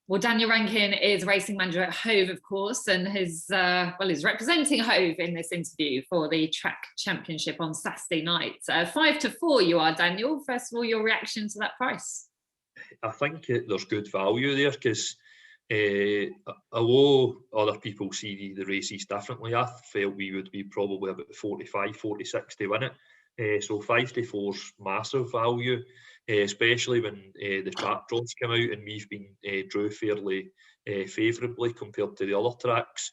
Well, Daniel Rankin is racing manager at Hove, of course, and he's representing Hove in this interview for the track championship on Saturday night. 5-4 you are, Daniel. First of all, your reaction to that price? I think there's good value there because although other people see the races differently, I felt we would be probably about 45, 46 to win it. So 5-4 is massive value, especially when the track draws come out and we've been drew fairly favourably compared to the other tracks.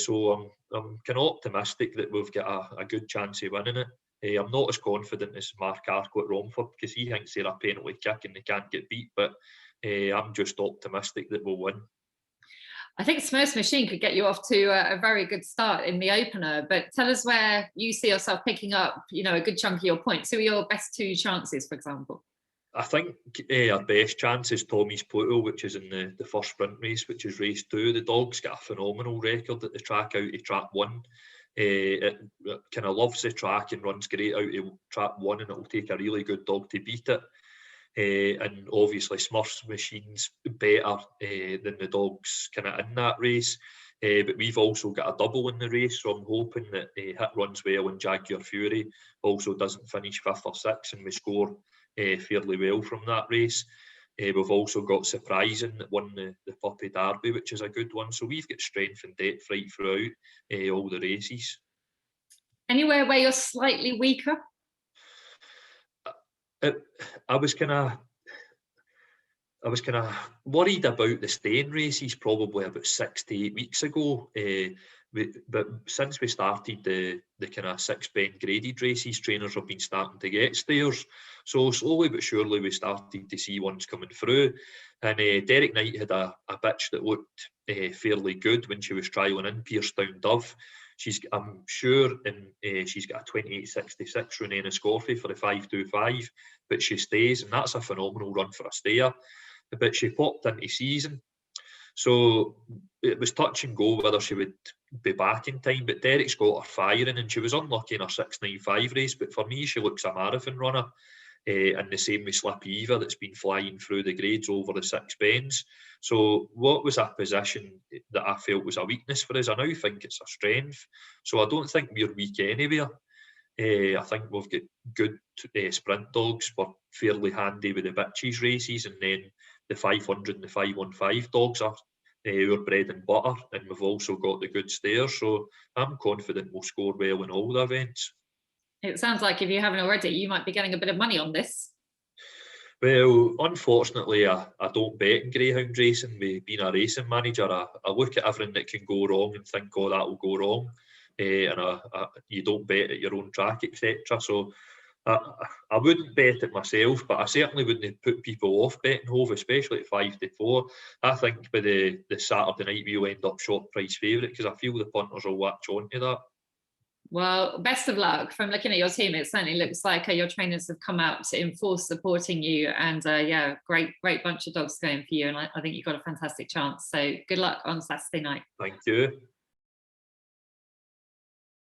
So I'm kind of optimistic that we've got a good chance of winning it. I'm not as confident as Mark Arco at Romford because he thinks they're a penalty kick and they can't get beat, but I'm just optimistic that we'll win. I think Smurf's Machine could get you off to a very good start in the opener, but tell us where you see yourself picking up, a good chunk of your points. Who are your best two chances, for example? I think our best chance is Tommy's Pluto, which is in the first sprint race, which is race 2. The dog's got a phenomenal record at the track out of track 1. It kind of loves the track and runs great out of track 1, and it'll take a really good dog to beat it. And obviously Smurf's Machine's better than the dogs kind of in that race. But we've also got a double in the race, so I'm hoping that Hit runs well and Jaguar Fury also doesn't finish 5th or 6th and we score fairly well from that race. We've also got Surprising that won the Puppy Derby, which is a good one. So we've got strength and depth right throughout all the races. Anywhere where you're slightly weaker? I was kind of worried about the staying races probably about 6 to 8 weeks ago. But since we started the kind of 6-bend graded races, trainers have been starting to get stayers. So slowly but surely we started to see ones coming through. And Derek Knight had a bitch that looked fairly good when she was trialling in Piercedown Dove. I'm sure she's got a 28.66 Runena Scorphy for the 525, but she stays, and that's a phenomenal run for a stayer. But she popped into season, so it was touch and go whether she would be back in time. But Derek's got her firing, and she was unlucky in her 695 race. But for me, she looks a marathon runner. And the same with Slippy Eva that's been flying through the grades over the 6 bends. So what was a position that I felt was a weakness for us, I now think it's a strength. So I don't think we're weak anywhere. I think we've got good sprint dogs. We're fairly handy with the bitches races, and then the 500 and the 515 dogs are our bread and butter, and we've also got the good stairs. So I'm confident we'll score well in all the events. It sounds like if you haven't already, you might be getting a bit of money on this. Well, unfortunately, I don't bet in greyhound racing. With being a racing manager, I look at everything that can go wrong and think, oh, that will go wrong. And you don't bet at your own track, etc. So I wouldn't bet it myself, but I certainly wouldn't put people off betting Hove, especially at 5-4. I think by the Saturday night we'll end up short price favourite because I feel the punters will latch on to that. Well, best of luck. From looking at your team, it certainly looks like your trainers have come out in force supporting you, and great bunch of dogs going for you, and I think you've got a fantastic chance. So good luck on Saturday night. Thank you.